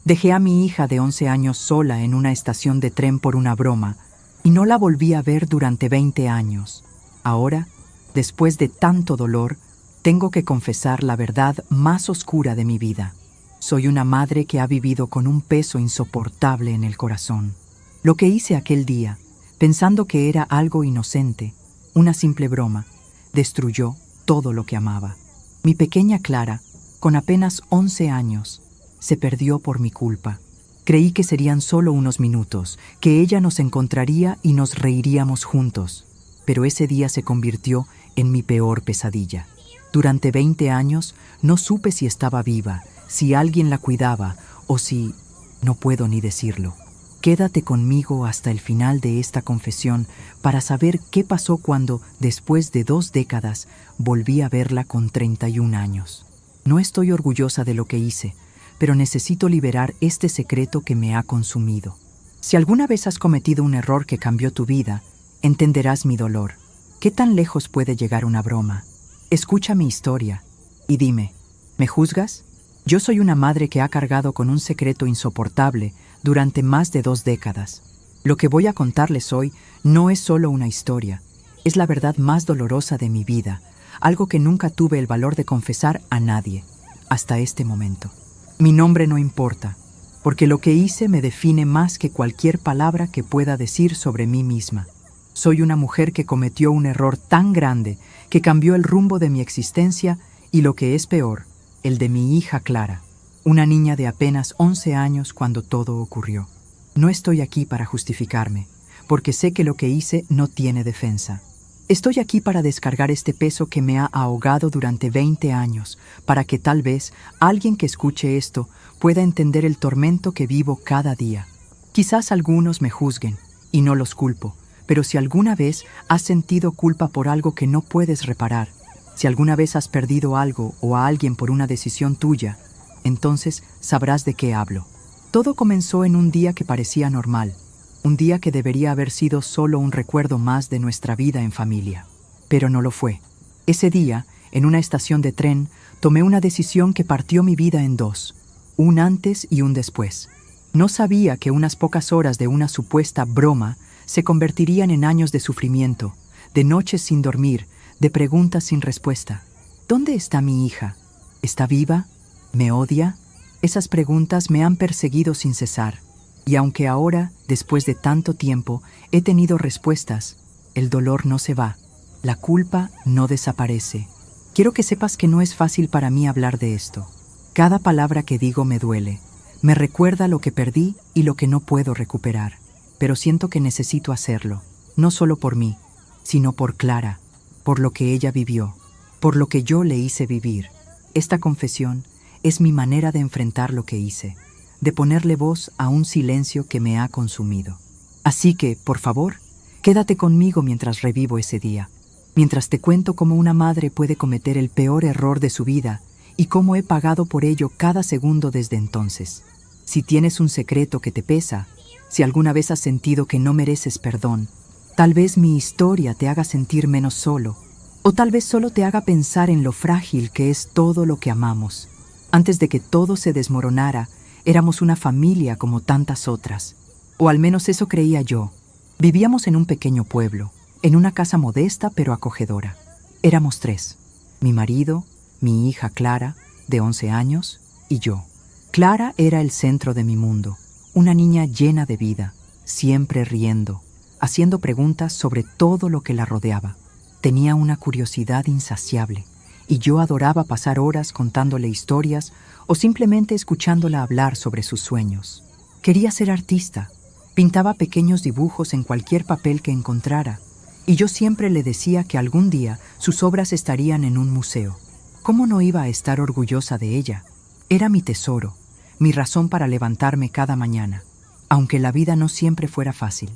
Dejé a mi hija de 11 años sola en una estación de tren por una broma y no la volví a ver durante 20 años. Ahora, después de tanto dolor, tengo que confesar la verdad más oscura de mi vida. Soy una madre que ha vivido con un peso insoportable en el corazón. Lo que hice aquel día, pensando que era algo inocente, una simple broma, destruyó todo lo que amaba. Mi pequeña Clara, con apenas 11 años, se perdió por mi culpa. Creí que serían solo unos minutos, que ella nos encontraría y nos reiríamos juntos. Pero ese día se convirtió en mi peor pesadilla. Durante 20 años no supe si estaba viva, si alguien la cuidaba o si... no puedo ni decirlo. Quédate conmigo hasta el final de esta confesión para saber qué pasó cuando, después de 2 décadas, volví a verla con 31 años. No estoy orgullosa de lo que hice, pero necesito liberar este secreto que me ha consumido. Si alguna vez has cometido un error que cambió tu vida, entenderás mi dolor. ¿Qué tan lejos puede llegar una broma? Escucha mi historia y dime, ¿me juzgas? Yo soy una madre que ha cargado con un secreto insoportable durante más de 2 décadas. Lo que voy a contarles hoy no es solo una historia, es la verdad más dolorosa de mi vida, algo que nunca tuve el valor de confesar a nadie, hasta este momento. Mi nombre no importa, porque lo que hice me define más que cualquier palabra que pueda decir sobre mí misma. Soy una mujer que cometió un error tan grande que cambió el rumbo de mi existencia y, lo que es peor, el de mi hija Clara, una niña de apenas 11 años cuando todo ocurrió. No estoy aquí para justificarme, porque sé que lo que hice no tiene defensa. Estoy aquí para descargar este peso que me ha ahogado durante 20 años, para que tal vez alguien que escuche esto pueda entender el tormento que vivo cada día. Quizás algunos me juzguen, y no los culpo, pero si alguna vez has sentido culpa por algo que no puedes reparar, si alguna vez has perdido algo o a alguien por una decisión tuya, entonces sabrás de qué hablo. Todo comenzó en un día que parecía normal, un día que debería haber sido solo un recuerdo más de nuestra vida en familia. Pero no lo fue. Ese día, en una estación de tren, tomé una decisión que partió mi vida en 2, un antes y un después. No sabía que unas pocas horas de una supuesta broma se convertirían en años de sufrimiento, de noches sin dormir, de preguntas sin respuesta. ¿Dónde está mi hija? ¿Está viva? ¿Me odia? Esas preguntas me han perseguido sin cesar. Y aunque ahora, después de tanto tiempo, he tenido respuestas, el dolor no se va, la culpa no desaparece. Quiero que sepas que no es fácil para mí hablar de esto. Cada palabra que digo me duele, me recuerda lo que perdí y lo que no puedo recuperar. Pero siento que necesito hacerlo, no solo por mí, sino por Clara, por lo que ella vivió, por lo que yo le hice vivir. Esta confesión es mi manera de enfrentar lo que hice, de ponerle voz a un silencio que me ha consumido. Así que, por favor, quédate conmigo mientras revivo ese día, mientras te cuento cómo una madre puede cometer el peor error de su vida y cómo he pagado por ello cada segundo desde entonces. Si tienes un secreto que te pesa, si alguna vez has sentido que no mereces perdón, tal vez mi historia te haga sentir menos solo, o tal vez solo te haga pensar en lo frágil que es todo lo que amamos. Antes de que todo se desmoronara, éramos una familia como tantas otras, o al menos eso creía yo. Vivíamos en un pequeño pueblo, en una casa modesta pero acogedora. Éramos 3, mi marido, mi hija Clara, de 11 años, y yo. Clara era el centro de mi mundo, una niña llena de vida, siempre riendo, haciendo preguntas sobre todo lo que la rodeaba. Tenía una curiosidad insaciable, y yo adoraba pasar horas contándole historias o simplemente escuchándola hablar sobre sus sueños. Quería ser artista, pintaba pequeños dibujos en cualquier papel que encontrara, y yo siempre le decía que algún día sus obras estarían en un museo. ¿Cómo no iba a estar orgullosa de ella? Era mi tesoro, mi razón para levantarme cada mañana, aunque la vida no siempre fuera fácil.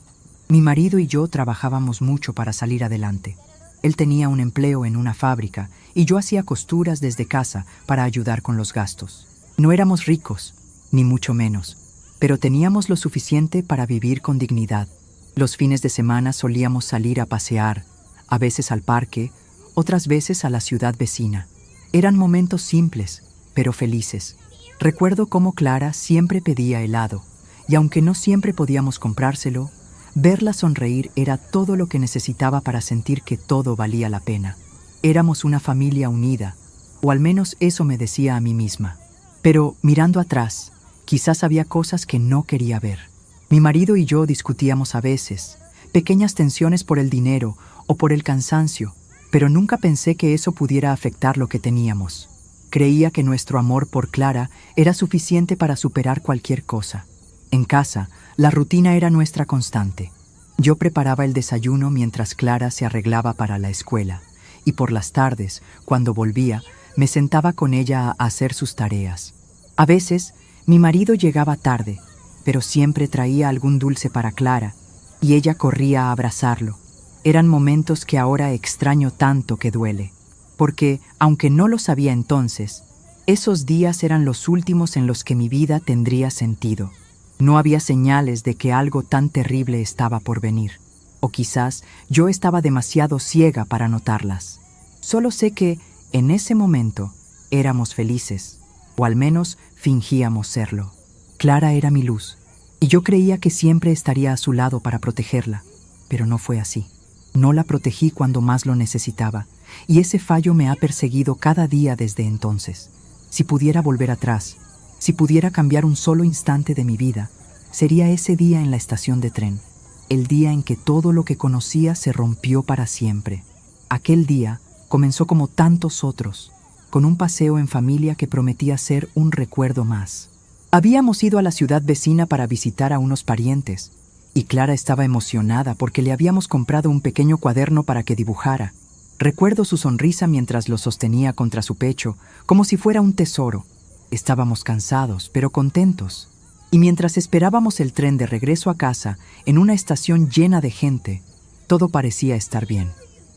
Mi marido y yo trabajábamos mucho para salir adelante. Él tenía un empleo en una fábrica y yo hacía costuras desde casa para ayudar con los gastos. No éramos ricos, ni mucho menos, pero teníamos lo suficiente para vivir con dignidad. Los fines de semana solíamos salir a pasear, a veces al parque, otras veces a la ciudad vecina. Eran momentos simples, pero felices. Recuerdo cómo Clara siempre pedía helado, y aunque no siempre podíamos comprárselo, verla sonreír era todo lo que necesitaba para sentir que todo valía la pena. Éramos una familia unida, o al menos eso me decía a mí misma. Pero mirando atrás, quizás había cosas que no quería ver. Mi marido y yo discutíamos a veces, pequeñas tensiones por el dinero o por el cansancio, pero nunca pensé que eso pudiera afectar lo que teníamos. Creía que nuestro amor por Clara era suficiente para superar cualquier cosa. En casa, la rutina era nuestra constante. Yo preparaba el desayuno mientras Clara se arreglaba para la escuela, y por las tardes, cuando volvía, me sentaba con ella a hacer sus tareas. A veces, mi marido llegaba tarde, pero siempre traía algún dulce para Clara, y ella corría a abrazarlo. Eran momentos que ahora extraño tanto que duele, porque, aunque no lo sabía entonces, esos días eran los últimos en los que mi vida tendría sentido. No había señales de que algo tan terrible estaba por venir, o quizás yo estaba demasiado ciega para notarlas. Solo sé que, en ese momento, éramos felices, o al menos fingíamos serlo. Clara era mi luz, y yo creía que siempre estaría a su lado para protegerla, pero no fue así. No la protegí cuando más lo necesitaba, y ese fallo me ha perseguido cada día desde entonces. Si pudiera volver atrás, si pudiera cambiar un solo instante de mi vida, sería ese día en la estación de tren, el día en que todo lo que conocía se rompió para siempre. Aquel día comenzó como tantos otros, con un paseo en familia que prometía ser un recuerdo más. Habíamos ido a la ciudad vecina para visitar a unos parientes, y Clara estaba emocionada porque le habíamos comprado un pequeño cuaderno para que dibujara. Recuerdo su sonrisa mientras lo sostenía contra su pecho, como si fuera un tesoro. Estábamos cansados, pero contentos. Y mientras esperábamos el tren de regreso a casa, en una estación llena de gente, todo parecía estar bien.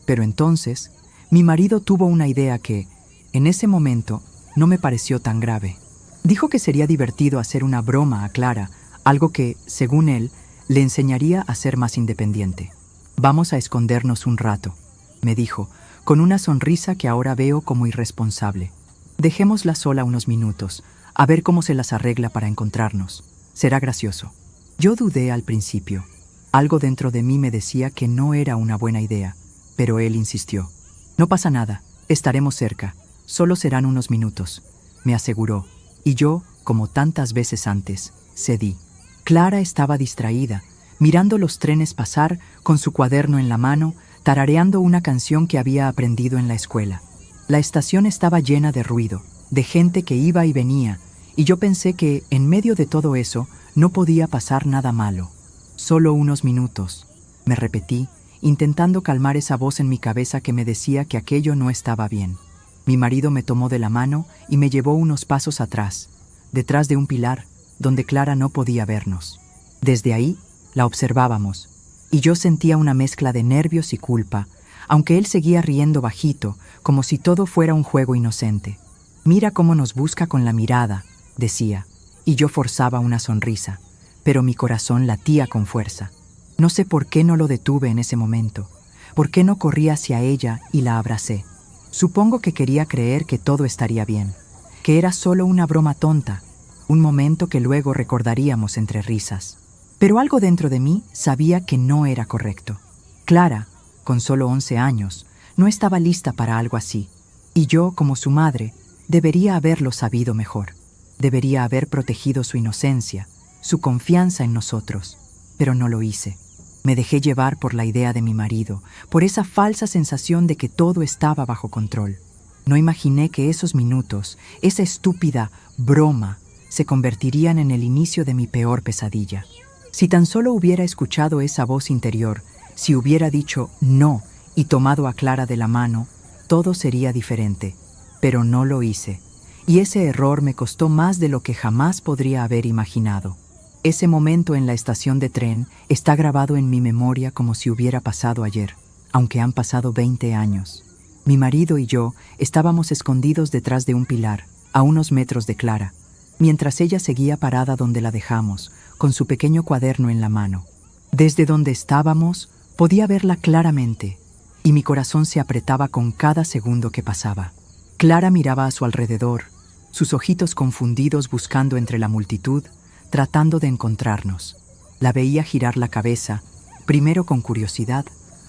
Pero entonces, mi marido tuvo una idea que, en ese momento, no me pareció tan grave. Dijo que sería divertido hacer una broma a Clara, algo que, según él, le enseñaría a ser más independiente. «Vamos a escondernos un rato», me dijo, con una sonrisa que ahora veo como irresponsable. «Dejémosla sola unos minutos, a ver cómo se las arregla para encontrarnos. Será gracioso». Yo dudé al principio. Algo dentro de mí me decía que no era una buena idea, pero él insistió. «No pasa nada, estaremos cerca, solo serán unos minutos», me aseguró, y yo, como tantas veces antes, cedí. Clara estaba distraída, mirando los trenes pasar con su cuaderno en la mano, tarareando una canción que había aprendido en la escuela. La estación estaba llena de ruido, de gente que iba y venía, y yo pensé que, en medio de todo eso, no podía pasar nada malo. «Solo unos minutos», me repetí, intentando calmar esa voz en mi cabeza que me decía que aquello no estaba bien. Mi marido me tomó de la mano y me llevó unos pasos atrás, detrás de un pilar, donde Clara no podía vernos. Desde ahí, la observábamos, y yo sentía una mezcla de nervios y culpa, aunque él seguía riendo bajito, como si todo fuera un juego inocente. «Mira cómo nos busca con la mirada», decía, y yo forzaba una sonrisa, pero mi corazón latía con fuerza. No sé por qué no lo detuve en ese momento, por qué no corrí hacia ella y la abracé. Supongo que quería creer que todo estaría bien, que era solo una broma tonta, un momento que luego recordaríamos entre risas. Pero algo dentro de mí sabía que no era correcto. Clara, con solo 11 años, no estaba lista para algo así, y yo, como su madre, debería haberlo sabido mejor. Debería haber protegido su inocencia, su confianza en nosotros, pero no lo hice. Me dejé llevar por la idea de mi marido, por esa falsa sensación de que todo estaba bajo control. No imaginé que esos minutos, esa estúpida broma, se convertirían en el inicio de mi peor pesadilla. Si tan solo hubiera escuchado esa voz interior, si hubiera dicho no y tomado a Clara de la mano, todo sería diferente. Pero no lo hice, y ese error me costó más de lo que jamás podría haber imaginado. Ese momento en la estación de tren está grabado en mi memoria como si hubiera pasado ayer, aunque han pasado 20 años. Mi marido y yo estábamos escondidos detrás de un pilar, a unos metros de Clara, mientras ella seguía parada donde la dejamos, con su pequeño cuaderno en la mano. Desde donde estábamos, podía verla claramente, y mi corazón se apretaba con cada segundo que pasaba. Clara miraba a su alrededor, sus ojitos confundidos buscando entre la multitud, tratando de encontrarnos. La veía girar la cabeza, primero con curiosidad,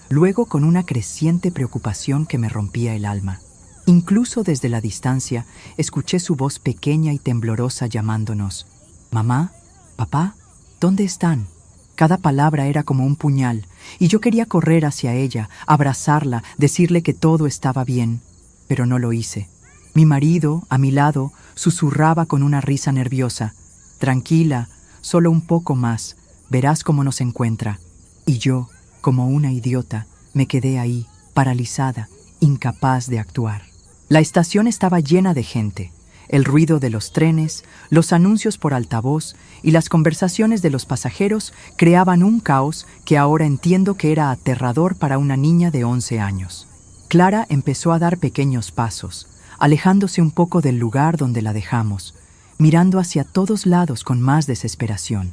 luego con una creciente preocupación que me rompía el alma. Incluso desde la distancia, escuché su voz pequeña y temblorosa llamándonos. «Mamá, papá, ¿dónde están?». Cada palabra era como un puñal, y yo quería correr hacia ella, abrazarla, decirle que todo estaba bien, pero no lo hice. Mi marido, a mi lado, susurraba con una risa nerviosa. «Tranquila, solo un poco más, verás cómo nos encuentra». Y yo, como una idiota, me quedé ahí, paralizada, incapaz de actuar. La estación estaba llena de gente. El ruido de los trenes, los anuncios por altavoz y las conversaciones de los pasajeros creaban un caos que ahora entiendo que era aterrador para una niña de 11 años. Clara empezó a dar pequeños pasos, alejándose un poco del lugar donde la dejamos, mirando hacia todos lados con más desesperación.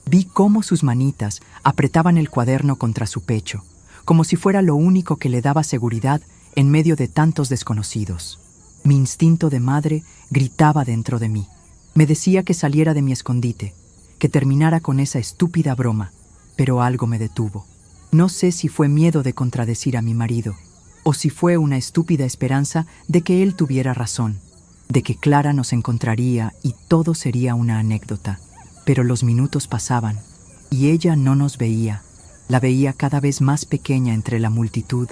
Vi cómo sus manitas apretaban el cuaderno contra su pecho, como si fuera lo único que le daba seguridad en medio de tantos desconocidos. Mi instinto de madre gritaba dentro de mí. Me decía que saliera de mi escondite, que terminara con esa estúpida broma, pero algo me detuvo. No sé si fue miedo de contradecir a mi marido, o si fue una estúpida esperanza de que él tuviera razón, de que Clara nos encontraría y todo sería una anécdota. Pero los minutos pasaban, y ella no nos veía. La veía cada vez más pequeña entre la multitud,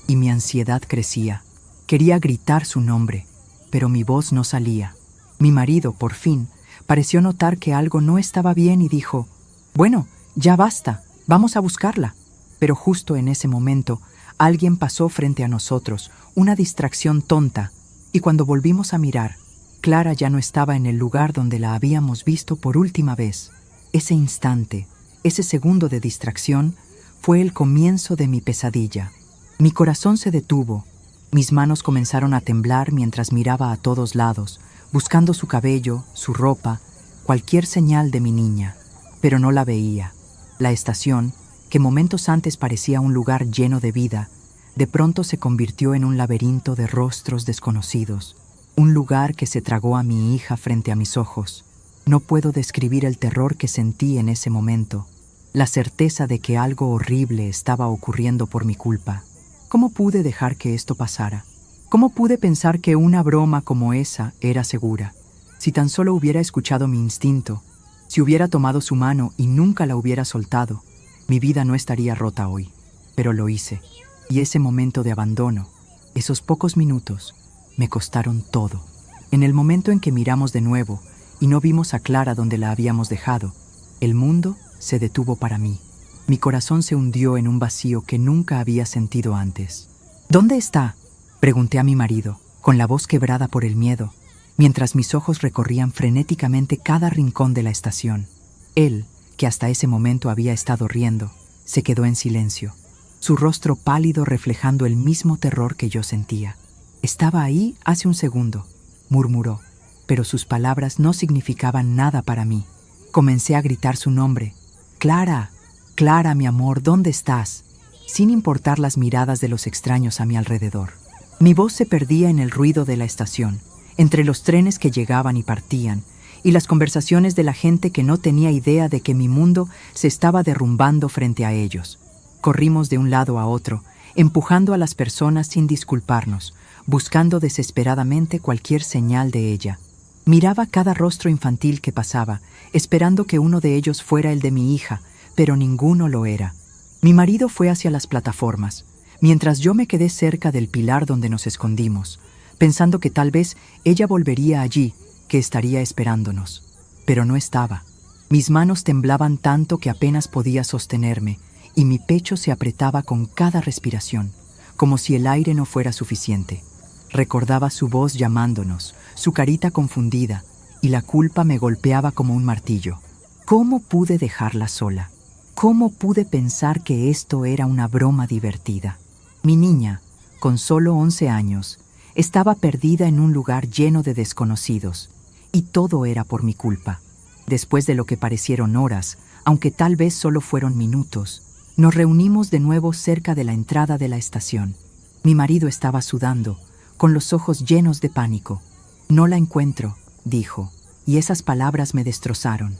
y mi ansiedad crecía. Quería gritar su nombre, pero mi voz no salía. Mi marido, por fin, pareció notar que algo no estaba bien y dijo: «Bueno, ya basta, vamos a buscarla». Pero justo en ese momento, alguien pasó frente a nosotros, una distracción tonta, y cuando volvimos a mirar, Clara ya no estaba en el lugar donde la habíamos visto por última vez. Ese instante, ese segundo de distracción, fue el comienzo de mi pesadilla. Mi corazón se detuvo. Mis manos comenzaron a temblar mientras miraba a todos lados, buscando su cabello, su ropa, cualquier señal de mi niña. Pero no la veía. La estación, que momentos antes parecía un lugar lleno de vida, de pronto se convirtió en un laberinto de rostros desconocidos. Un lugar que se tragó a mi hija frente a mis ojos. No puedo describir el terror que sentí en ese momento, la certeza de que algo horrible estaba ocurriendo por mi culpa. ¿Cómo pude dejar que esto pasara? ¿Cómo pude pensar que una broma como esa era segura? Si tan solo hubiera escuchado mi instinto, si hubiera tomado su mano y nunca la hubiera soltado, mi vida no estaría rota hoy. Pero lo hice, y ese momento de abandono, esos pocos minutos, me costaron todo. En el momento en que miramos de nuevo y no vimos a Clara donde la habíamos dejado, el mundo se detuvo para mí. Mi corazón se hundió en un vacío que nunca había sentido antes. «¿Dónde está?», pregunté a mi marido, con la voz quebrada por el miedo, mientras mis ojos recorrían frenéticamente cada rincón de la estación. Él, que hasta ese momento había estado riendo, se quedó en silencio, su rostro pálido reflejando el mismo terror que yo sentía. «Estaba ahí hace un segundo», murmuró, pero sus palabras no significaban nada para mí. Comencé a gritar su nombre. «Clara, Clara, mi amor, ¿dónde estás?», sin importar las miradas de los extraños a mi alrededor. Mi voz se perdía en el ruido de la estación, entre los trenes que llegaban y partían, y las conversaciones de la gente que no tenía idea de que mi mundo se estaba derrumbando frente a ellos. Corrimos de un lado a otro, empujando a las personas sin disculparnos, buscando desesperadamente cualquier señal de ella. Miraba cada rostro infantil que pasaba, esperando que uno de ellos fuera el de mi hija, pero ninguno lo era. Mi marido fue hacia las plataformas, mientras yo me quedé cerca del pilar donde nos escondimos, pensando que tal vez ella volvería allí, que estaría esperándonos. Pero no estaba. Mis manos temblaban tanto que apenas podía sostenerme, y mi pecho se apretaba con cada respiración, como si el aire no fuera suficiente. Recordaba su voz llamándonos, su carita confundida, y la culpa me golpeaba como un martillo. ¿Cómo pude dejarla sola? ¿Cómo pude pensar que esto era una broma divertida? Mi niña, con solo 11 años, estaba perdida en un lugar lleno de desconocidos, y todo era por mi culpa. Después de lo que parecieron horas, aunque tal vez solo fueron minutos, nos reunimos de nuevo cerca de la entrada de la estación. Mi marido estaba sudando, con los ojos llenos de pánico. «No la encuentro», dijo, y esas palabras me destrozaron.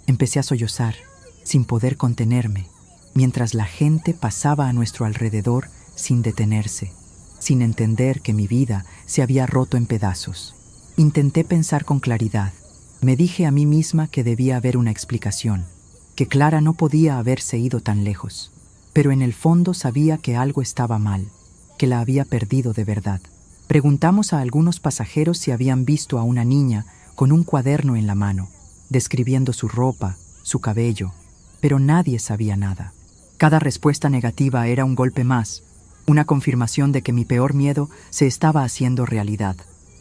Empecé a sollozar, sin poder contenerme, mientras la gente pasaba a nuestro alrededor sin detenerse, sin entender que mi vida se había roto en pedazos. Intenté pensar con claridad. Me dije a mí misma que debía haber una explicación, que Clara no podía haberse ido tan lejos, pero en el fondo sabía que algo estaba mal, que la había perdido de verdad. Preguntamos a algunos pasajeros si habían visto a una niña con un cuaderno en la mano, describiendo su ropa, su cabello, pero nadie sabía nada. Cada respuesta negativa era un golpe más, una confirmación de que mi peor miedo se estaba haciendo realidad.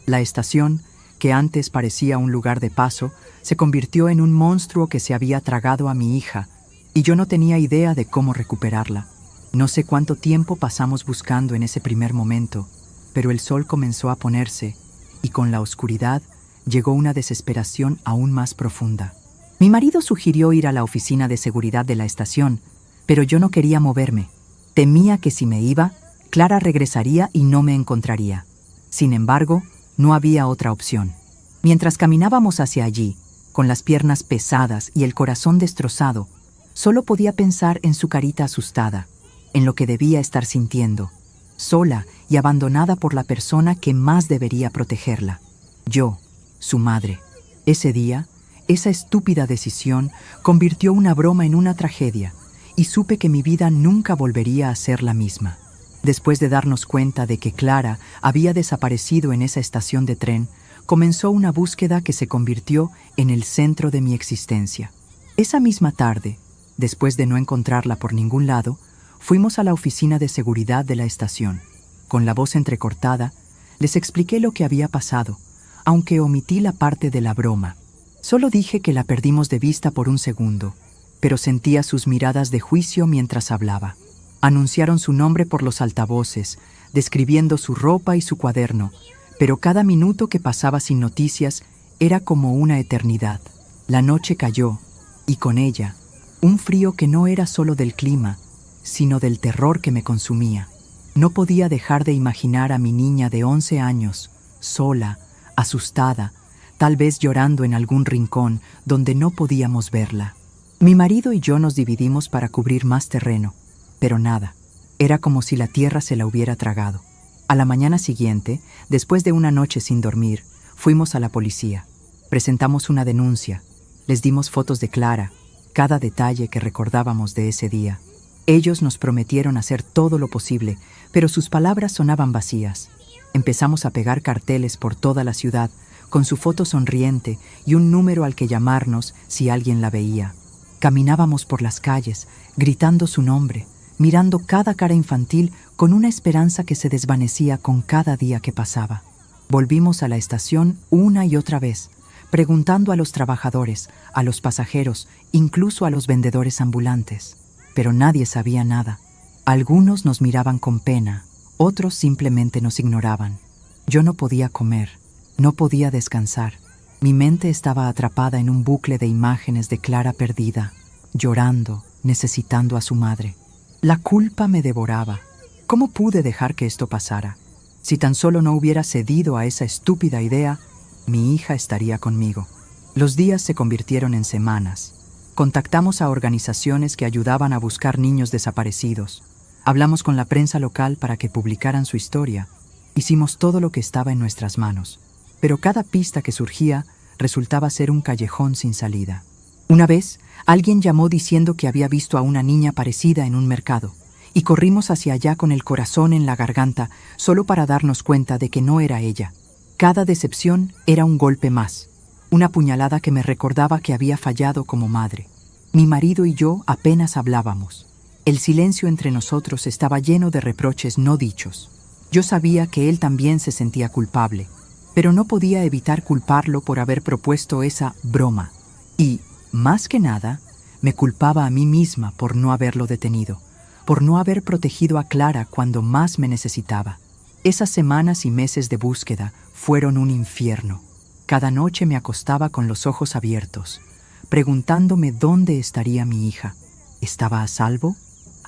La estación, que antes parecía un lugar de paso, se convirtió en un monstruo que se había tragado a mi hija, y yo no tenía idea de cómo recuperarla. No sé cuánto tiempo pasamos buscando en ese primer momento, pero el sol comenzó a ponerse, y con la oscuridad llegó una desesperación aún más profunda. Mi marido sugirió ir a la oficina de seguridad de la estación, pero yo no quería moverme. Temía que si me iba, Clara regresaría y no me encontraría. Sin embargo, no había otra opción. Mientras caminábamos hacia allí, con las piernas pesadas y el corazón destrozado, solo podía pensar en su carita asustada, en lo que debía estar sintiendo, sola y abandonada por la persona que más debería protegerla. Yo, su madre. Ese día, esa estúpida decisión convirtió una broma en una tragedia, y supe que mi vida nunca volvería a ser la misma. Después de darnos cuenta de que Clara había desaparecido en esa estación de tren, comenzó una búsqueda que se convirtió en el centro de mi existencia. Esa misma tarde, después de no encontrarla por ningún lado, fuimos a la oficina de seguridad de la estación. Con la voz entrecortada, les expliqué lo que había pasado, aunque omití la parte de la broma. Solo dije que la perdimos de vista por un segundo, pero sentía sus miradas de juicio mientras hablaba. Anunciaron su nombre por los altavoces, describiendo su ropa y su cuaderno, pero cada minuto que pasaba sin noticias era como una eternidad. La noche cayó, y con ella, un frío que no era solo del clima, sino del terror que me consumía. No podía dejar de imaginar a mi niña de 11 años, sola, asustada, tal vez llorando en algún rincón donde no podíamos verla. Mi marido y yo nos dividimos para cubrir más terreno, pero nada. Era como si la tierra se la hubiera tragado. A la mañana siguiente, después de una noche sin dormir, fuimos a la policía. Presentamos una denuncia. Les dimos fotos de Clara, cada detalle que recordábamos de ese día. Ellos nos prometieron hacer todo lo posible, pero sus palabras sonaban vacías. Empezamos a pegar carteles por toda la ciudad, con su foto sonriente y un número al que llamarnos si alguien la veía. Caminábamos por las calles, gritando su nombre, mirando cada cara infantil con una esperanza que se desvanecía con cada día que pasaba. Volvimos a la estación una y otra vez, preguntando a los trabajadores, a los pasajeros, incluso a los vendedores ambulantes. Pero nadie sabía nada. Algunos nos miraban con pena, otros simplemente nos ignoraban. Yo no podía comer, no podía descansar. Mi mente estaba atrapada en un bucle de imágenes de Clara perdida, llorando, necesitando a su madre. La culpa me devoraba. ¿Cómo pude dejar que esto pasara? Si tan solo no hubiera cedido a esa estúpida idea, mi hija estaría conmigo. Los días se convirtieron en semanas. Contactamos a organizaciones que ayudaban a buscar niños desaparecidos. Hablamos con la prensa local para que publicaran su historia. Hicimos todo lo que estaba en nuestras manos. Pero cada pista que surgía resultaba ser un callejón sin salida. Una vez, alguien llamó diciendo que había visto a una niña parecida en un mercado, y corrimos hacia allá con el corazón en la garganta, solo para darnos cuenta de que no era ella. Cada decepción era un golpe más, una puñalada que me recordaba que había fallado como madre. Mi marido y yo apenas hablábamos. El silencio entre nosotros estaba lleno de reproches no dichos. Yo sabía que él también se sentía culpable, pero no podía evitar culparlo por haber propuesto esa broma. Y, más que nada, me culpaba a mí misma por no haberlo detenido, por no haber protegido a Clara cuando más me necesitaba. Esas semanas y meses de búsqueda fueron un infierno. Cada noche me acostaba con los ojos abiertos, preguntándome dónde estaría mi hija. ¿Estaba a salvo?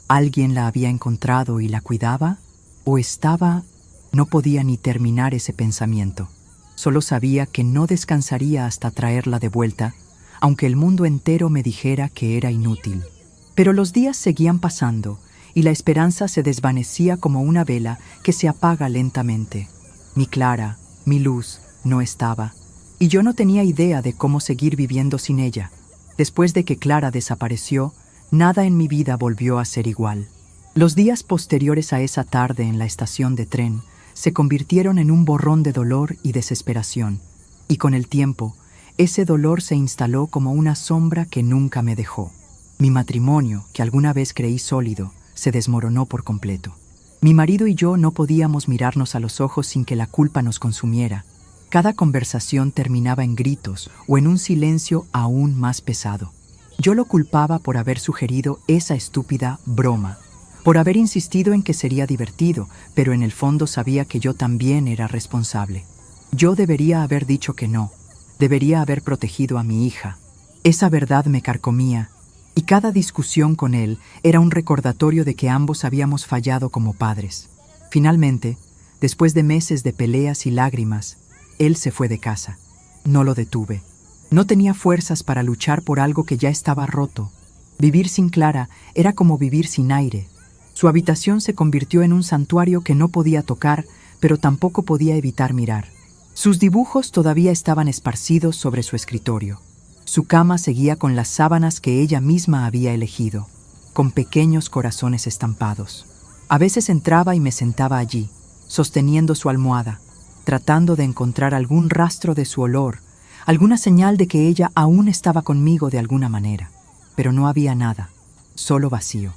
¿Alguien la había encontrado y la cuidaba? ¿O estaba...? No podía ni terminar ese pensamiento. Solo sabía que no descansaría hasta traerla de vuelta, aunque el mundo entero me dijera que era inútil. Pero los días seguían pasando y la esperanza se desvanecía como una vela que se apaga lentamente. Mi Clara, mi luz, no estaba, y yo no tenía idea de cómo seguir viviendo sin ella. Después de que Clara desapareció, nada en mi vida volvió a ser igual. Los días posteriores a esa tarde en la estación de tren se convirtieron en un borrón de dolor y desesperación, y con el tiempo, ese dolor se instaló como una sombra que nunca me dejó. Mi matrimonio, que alguna vez creí sólido, se desmoronó por completo. Mi marido y yo no podíamos mirarnos a los ojos sin que la culpa nos consumiera. Cada conversación terminaba en gritos o en un silencio aún más pesado. Yo lo culpaba por haber sugerido esa estúpida broma, por haber insistido en que sería divertido, pero en el fondo sabía que yo también era responsable. Yo debería haber dicho que no, debería haber protegido a mi hija. Esa verdad me carcomía, y cada discusión con él era un recordatorio de que ambos habíamos fallado como padres. Finalmente, después de meses de peleas y lágrimas, él se fue de casa. No lo detuve. No tenía fuerzas para luchar por algo que ya estaba roto. Vivir sin Clara era como vivir sin aire. Su habitación se convirtió en un santuario que no podía tocar, pero tampoco podía evitar mirar. Sus dibujos todavía estaban esparcidos sobre su escritorio. Su cama seguía con las sábanas que ella misma había elegido, con pequeños corazones estampados. A veces entraba y me sentaba allí, sosteniendo su almohada, tratando de encontrar algún rastro de su olor, alguna señal de que ella aún estaba conmigo de alguna manera. Pero no había nada, solo vacío.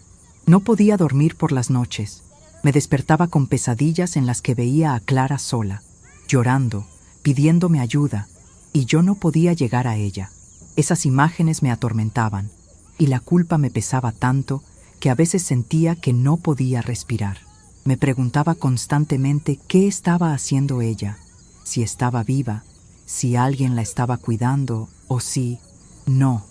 No podía dormir por las noches. Me despertaba con pesadillas en las que veía a Clara sola, llorando, pidiéndome ayuda, y yo no podía llegar a ella. Esas imágenes me atormentaban, y la culpa me pesaba tanto que a veces sentía que no podía respirar. Me preguntaba constantemente qué estaba haciendo ella, si estaba viva, si alguien la estaba cuidando o si... No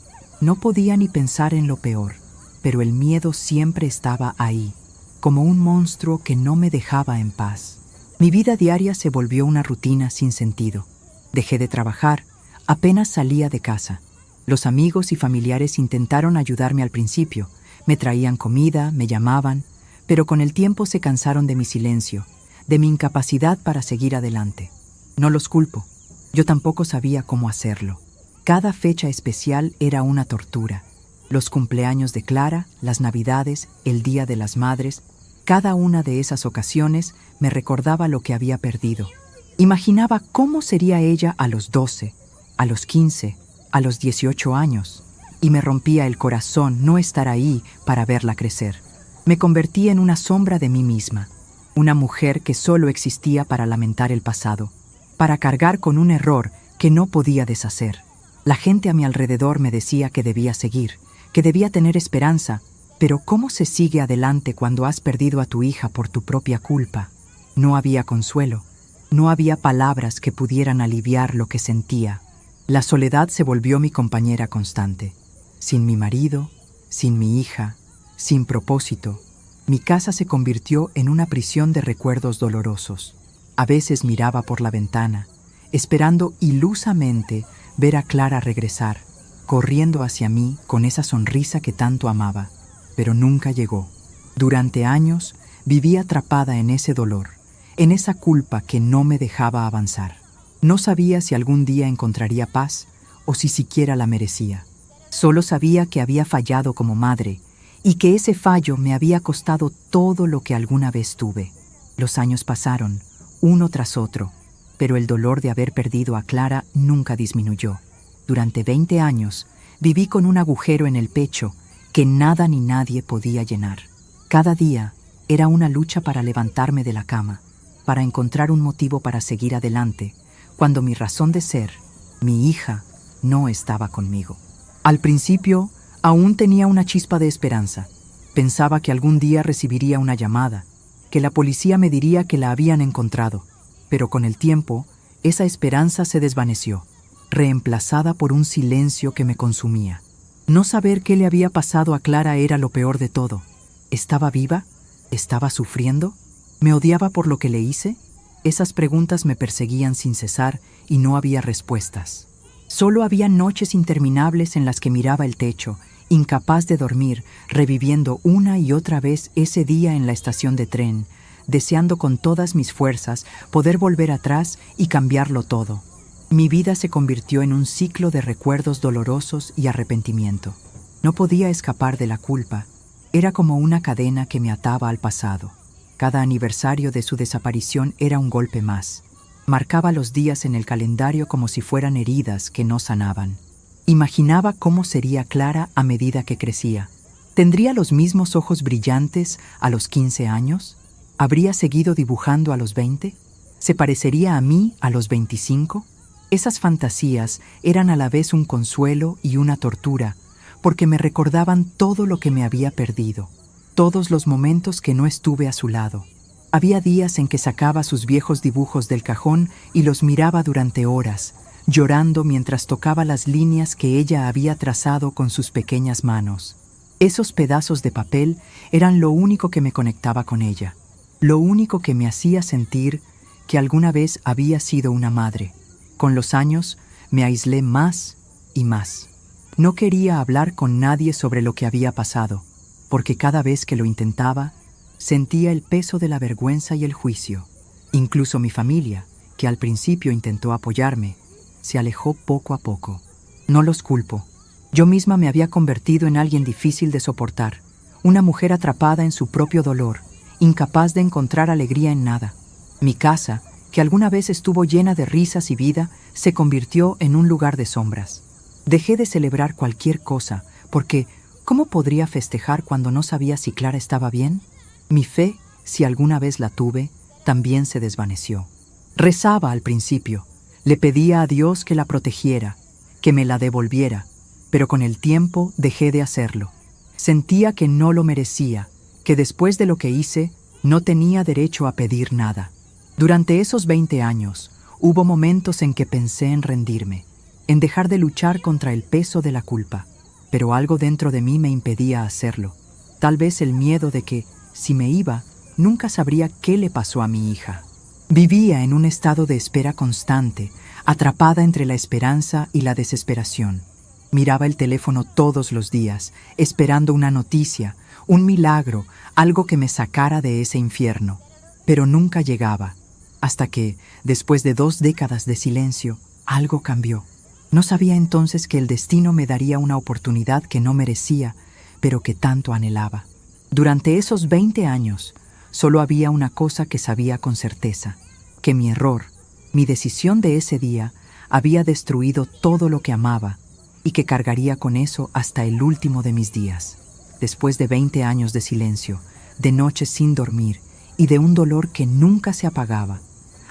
podía ni pensar en lo peor, pero el miedo siempre estaba ahí, como un monstruo que no me dejaba en paz. Mi vida diaria se volvió una rutina sin sentido. Dejé de trabajar, apenas salía de casa. Los amigos y familiares intentaron ayudarme al principio, me traían comida, me llamaban, pero con el tiempo se cansaron de mi silencio, de mi incapacidad para seguir adelante. No los culpo, yo tampoco sabía cómo hacerlo. Cada fecha especial era una tortura. Los cumpleaños de Clara, las Navidades, el Día de las Madres, cada una de esas ocasiones me recordaba lo que había perdido. Imaginaba cómo sería ella a los 12, a los 15, a los 18 años, y me rompía el corazón no estar ahí para verla crecer. Me convertí en una sombra de mí misma, una mujer que solo existía para lamentar el pasado, para cargar con un error que no podía deshacer. La gente a mi alrededor me decía que debía seguir, que debía tener esperanza, pero ¿cómo se sigue adelante cuando has perdido a tu hija por tu propia culpa? No había consuelo, no había palabras que pudieran aliviar lo que sentía. La soledad se volvió mi compañera constante. Sin mi marido, sin mi hija, sin propósito, mi casa se convirtió en una prisión de recuerdos dolorosos. A veces miraba por la ventana, esperando ilusamente ver a Clara regresar, corriendo hacia mí con esa sonrisa que tanto amaba, pero nunca llegó. Durante años viví atrapada en ese dolor, en esa culpa que no me dejaba avanzar. No sabía si algún día encontraría paz o si siquiera la merecía. Solo sabía que había fallado como madre y que ese fallo me había costado todo lo que alguna vez tuve. Los años pasaron, uno tras otro, pero el dolor de haber perdido a Clara nunca disminuyó. Durante 20 años viví con un agujero en el pecho que nada ni nadie podía llenar. Cada día era una lucha para levantarme de la cama, para encontrar un motivo para seguir adelante, cuando mi razón de ser, mi hija, no estaba conmigo. Al principio, aún tenía una chispa de esperanza. Pensaba que algún día recibiría una llamada, que la policía me diría que la habían encontrado. Pero con el tiempo, esa esperanza se desvaneció, reemplazada por un silencio que me consumía. No saber qué le había pasado a Clara era lo peor de todo. ¿Estaba viva? ¿Estaba sufriendo? ¿Me odiaba por lo que le hice? Esas preguntas me perseguían sin cesar y no había respuestas. Solo había noches interminables en las que miraba el techo, incapaz de dormir, reviviendo una y otra vez ese día en la estación de tren, deseando con todas mis fuerzas poder volver atrás y cambiarlo todo. Mi vida se convirtió en un ciclo de recuerdos dolorosos y arrepentimiento. No podía escapar de la culpa. Era como una cadena que me ataba al pasado. Cada aniversario de su desaparición era un golpe más. Marcaba los días en el calendario como si fueran heridas que no sanaban. Imaginaba cómo sería Clara a medida que crecía. ¿Tendría los mismos ojos brillantes a los 15 años? ¿Habría seguido dibujando a los 20? ¿Se parecería a mí a los 25? Esas fantasías eran a la vez un consuelo y una tortura, porque me recordaban todo lo que me había perdido, todos los momentos que no estuve a su lado. Había días en que sacaba sus viejos dibujos del cajón y los miraba durante horas, llorando mientras tocaba las líneas que ella había trazado con sus pequeñas manos. Esos pedazos de papel eran lo único que me conectaba con ella, lo único que me hacía sentir que alguna vez había sido una madre. Con los años me aislé más y más. No quería hablar con nadie sobre lo que había pasado, porque cada vez que lo intentaba, sentía el peso de la vergüenza y el juicio. Incluso mi familia, que al principio intentó apoyarme, se alejó poco a poco. No los culpo. Yo misma me había convertido en alguien difícil de soportar, una mujer atrapada en su propio dolor, incapaz de encontrar alegría en nada. Mi casa, que alguna vez estuvo llena de risas y vida, se convirtió en un lugar de sombras. Dejé de celebrar cualquier cosa, porque ¿cómo podría festejar cuando no sabía si Clara estaba bien? Mi fe, si alguna vez la tuve, también se desvaneció. Rezaba al principio, le pedía a Dios que la protegiera, que me la devolviera, pero con el tiempo dejé de hacerlo. Sentía que no lo merecía, que después de lo que hice, no tenía derecho a pedir nada. Durante esos 20 años, hubo momentos en que pensé en rendirme, en dejar de luchar contra el peso de la culpa, pero algo dentro de mí me impedía hacerlo. Tal vez el miedo de que, si me iba, nunca sabría qué le pasó a mi hija. Vivía en un estado de espera constante, atrapada entre la esperanza y la desesperación. Miraba el teléfono todos los días, esperando una noticia, un milagro, algo que me sacara de ese infierno. Pero nunca llegaba, hasta que, después de 2 décadas de silencio, algo cambió. No sabía entonces que el destino me daría una oportunidad que no merecía, pero que tanto anhelaba. Durante esos 20 años, solo había una cosa que sabía con certeza, que mi error, mi decisión de ese día, había destruido todo lo que amaba y que cargaría con eso hasta el último de mis días. Después de 20 años de silencio, de noches sin dormir y de un dolor que nunca se apagaba,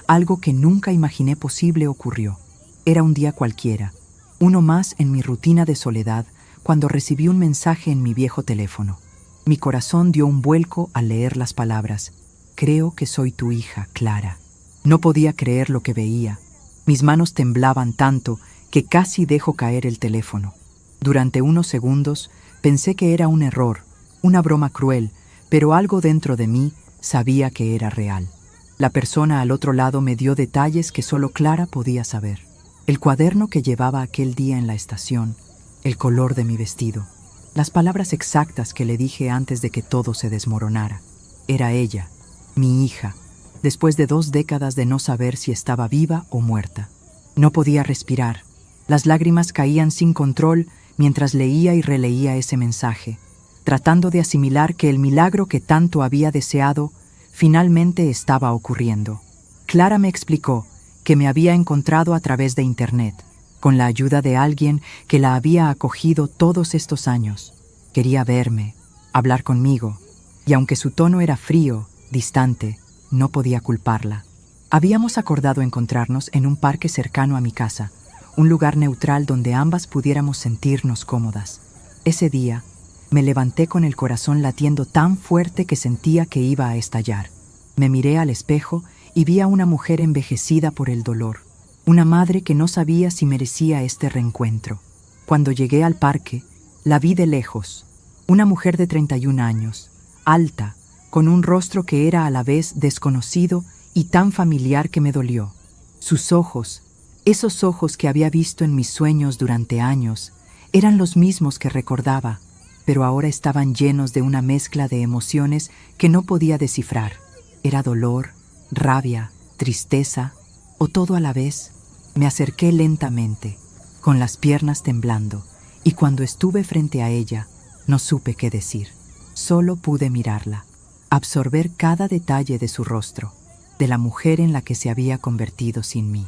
algo que nunca imaginé posible ocurrió. Era un día cualquiera, uno más en mi rutina de soledad, cuando recibí un mensaje en mi viejo teléfono. Mi corazón dio un vuelco al leer las palabras: «Creo que soy tu hija, Clara». No podía creer lo que veía. Mis manos temblaban tanto que casi dejo caer el teléfono. Durante unos segundos pensé que era un error, una broma cruel, pero algo dentro de mí sabía que era real. La persona al otro lado me dio detalles que solo Clara podía saber. El cuaderno que llevaba aquel día en la estación, el color de mi vestido, las palabras exactas que le dije antes de que todo se desmoronara. Era ella, mi hija, después de 2 décadas de no saber si estaba viva o muerta. No podía respirar. Las lágrimas caían sin control mientras leía y releía ese mensaje, tratando de asimilar que el milagro que tanto había deseado finalmente estaba ocurriendo. Clara me explicó que me había encontrado a través de Internet, con la ayuda de alguien que la había acogido todos estos años. Quería verme, hablar conmigo, y aunque su tono era frío, distante, no podía culparla. Habíamos acordado encontrarnos en un parque cercano a mi casa, un lugar neutral donde ambas pudiéramos sentirnos cómodas. Ese día, me levanté con el corazón latiendo tan fuerte que sentía que iba a estallar. Me miré al espejo y vi a una mujer envejecida por el dolor, una madre que no sabía si merecía este reencuentro. Cuando llegué al parque, la vi de lejos, una mujer de 31 años, alta, con un rostro que era a la vez desconocido y tan familiar que me dolió. Sus ojos, esos ojos que había visto en mis sueños durante años, eran los mismos que recordaba, pero ahora estaban llenos de una mezcla de emociones que no podía descifrar. Era dolor, rabia, tristeza, o todo a la vez. Me acerqué lentamente, con las piernas temblando, y cuando estuve frente a ella, no supe qué decir. Solo pude mirarla, absorber cada detalle de su rostro, de la mujer en la que se había convertido sin mí.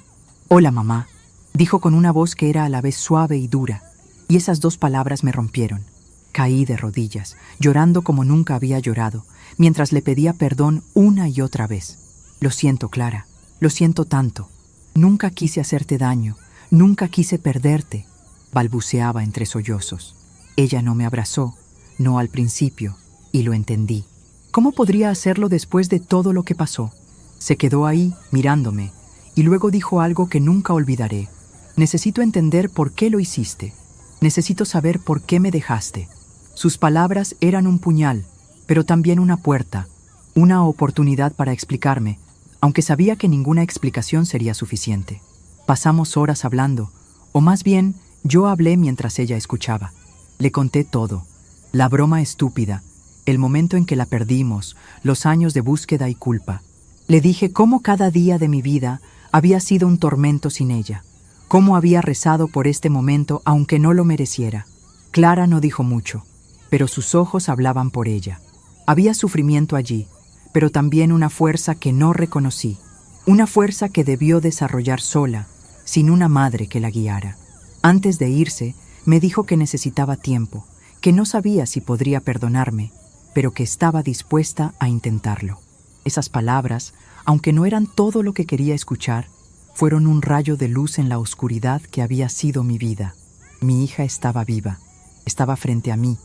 «Hola, mamá», dijo con una voz que era a la vez suave y dura, y esas dos palabras me rompieron. Caí de rodillas, llorando como nunca había llorado, mientras le pedía perdón una y otra vez. «Lo siento, Clara, lo siento tanto. Nunca quise hacerte daño, nunca quise perderte», balbuceaba entre sollozos. Ella no me abrazó, no al principio, y lo entendí. ¿Cómo podría hacerlo después de todo lo que pasó? Se quedó ahí, mirándome, y luego dijo algo que nunca olvidaré. «Necesito entender por qué lo hiciste. Necesito saber por qué me dejaste». Sus palabras eran un puñal, pero también una puerta, una oportunidad para explicarme, aunque sabía que ninguna explicación sería suficiente. Pasamos horas hablando, o más bien, yo hablé mientras ella escuchaba. Le conté todo, la broma estúpida, el momento en que la perdimos, los años de búsqueda y culpa. Le dije cómo cada día de mi vida había sido un tormento sin ella, cómo había rezado por este momento aunque no lo mereciera. Clara no dijo mucho, pero sus ojos hablaban por ella. Había sufrimiento allí, pero también una fuerza que no reconocí, una fuerza que debió desarrollar sola, sin una madre que la guiara. Antes de irse, me dijo que necesitaba tiempo, que no sabía si podría perdonarme, pero que estaba dispuesta a intentarlo. Esas palabras, aunque no eran todo lo que quería escuchar, fueron un rayo de luz en la oscuridad que había sido mi vida. Mi hija estaba viva, estaba frente a mí,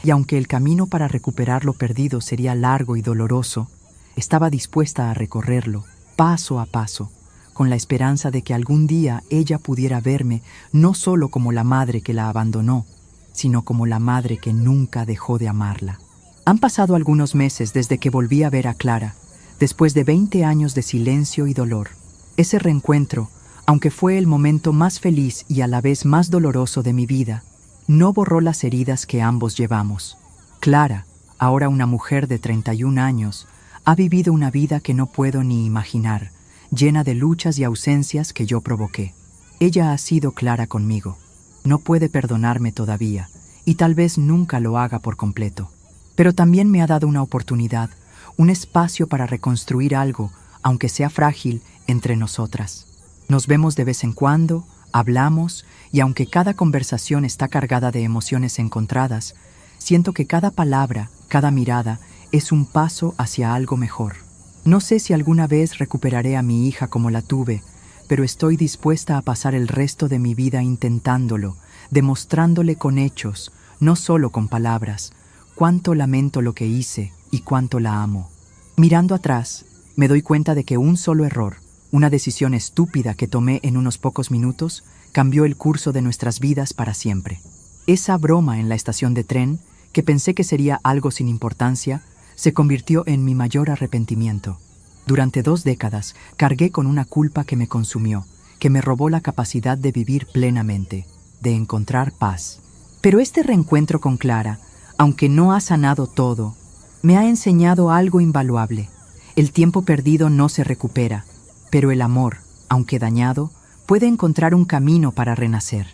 y aunque el camino para recuperar lo perdido sería largo y doloroso, estaba dispuesta a recorrerlo, paso a paso, con la esperanza de que algún día ella pudiera verme no solo como la madre que la abandonó, sino como la madre que nunca dejó de amarla. Han pasado algunos meses desde que volví a ver a Clara, después de 20 años de silencio y dolor. Ese reencuentro, aunque fue el momento más feliz y a la vez más doloroso de mi vida, no borró las heridas que ambos llevamos. Clara, ahora una mujer de 31 años, ha vivido una vida que no puedo ni imaginar, llena de luchas y ausencias que yo provoqué. Ella ha sido clara conmigo. No puede perdonarme todavía, y tal vez nunca lo haga por completo. Pero también me ha dado una oportunidad, un espacio para reconstruir algo, aunque sea frágil, entre nosotras. Nos vemos de vez en cuando, hablamos, y aunque cada conversación está cargada de emociones encontradas, siento que cada palabra, cada mirada, es un paso hacia algo mejor. No sé si alguna vez recuperaré a mi hija como la tuve, pero estoy dispuesta a pasar el resto de mi vida intentándolo, demostrándole con hechos, no solo con palabras, cuánto lamento lo que hice y cuánto la amo. Mirando atrás, me doy cuenta de que un solo error, una decisión estúpida que tomé en unos pocos minutos, cambió el curso de nuestras vidas para siempre. Esa broma en la estación de tren, que pensé que sería algo sin importancia, se convirtió en mi mayor arrepentimiento. Durante 2 décadas cargué con una culpa que me consumió, que me robó la capacidad de vivir plenamente, de encontrar paz. Pero este reencuentro con Clara, aunque no ha sanado todo, me ha enseñado algo invaluable. El tiempo perdido no se recupera, pero el amor, aunque dañado, puede encontrar un camino para renacer.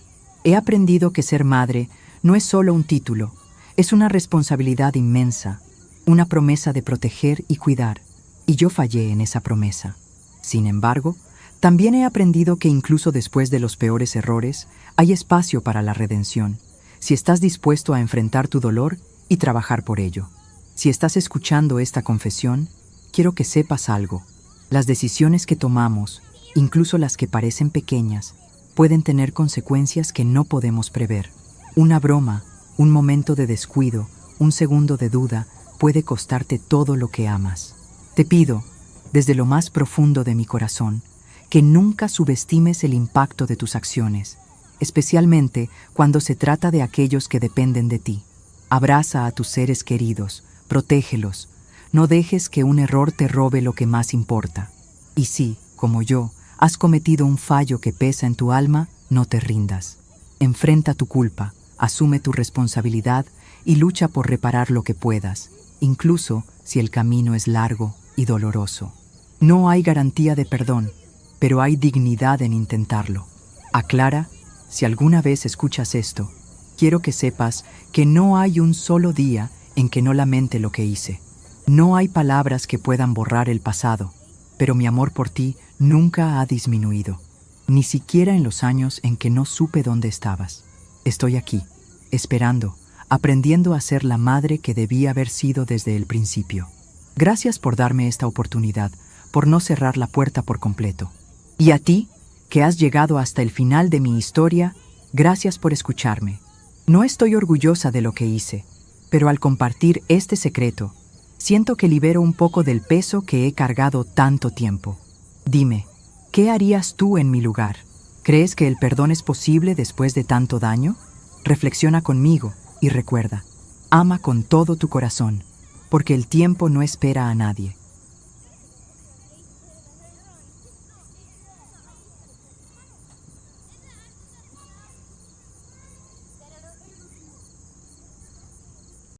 He aprendido que ser madre no es solo un título, es una responsabilidad inmensa, una promesa de proteger y cuidar, y yo fallé en esa promesa. Sin embargo, también he aprendido que incluso después de los peores errores, hay espacio para la redención, si estás dispuesto a enfrentar tu dolor y trabajar por ello. Si estás escuchando esta confesión, quiero que sepas algo. Las decisiones que tomamos, incluso las que parecen pequeñas, pueden tener consecuencias que no podemos prever. Una broma, un momento de descuido, un segundo de duda, puede costarte todo lo que amas. Te pido, desde lo más profundo de mi corazón, que nunca subestimes el impacto de tus acciones, especialmente cuando se trata de aquellos que dependen de ti. Abraza a tus seres queridos, protégelos, no dejes que un error te robe lo que más importa. Y si, como yo, has cometido un fallo que pesa en tu alma, no te rindas. Enfrenta tu culpa, asume tu responsabilidad y lucha por reparar lo que puedas, incluso si el camino es largo y doloroso. No hay garantía de perdón, pero hay dignidad en intentarlo. Aclara, si alguna vez escuchas esto, quiero que sepas que no hay un solo día en que no lamente lo que hice. No hay palabras que puedan borrar el pasado, pero mi amor por ti nunca ha disminuido, ni siquiera en los años en que no supe dónde estabas. Estoy aquí, esperando, aprendiendo a ser la madre que debía haber sido desde el principio. Gracias por darme esta oportunidad, por no cerrar la puerta por completo. Y a ti, que has llegado hasta el final de mi historia, gracias por escucharme. No estoy orgullosa de lo que hice, pero al compartir este secreto, siento que libero un poco del peso que he cargado tanto tiempo. Dime, ¿qué harías tú en mi lugar? ¿Crees que el perdón es posible después de tanto daño? Reflexiona conmigo y recuerda, ama con todo tu corazón, porque el tiempo no espera a nadie.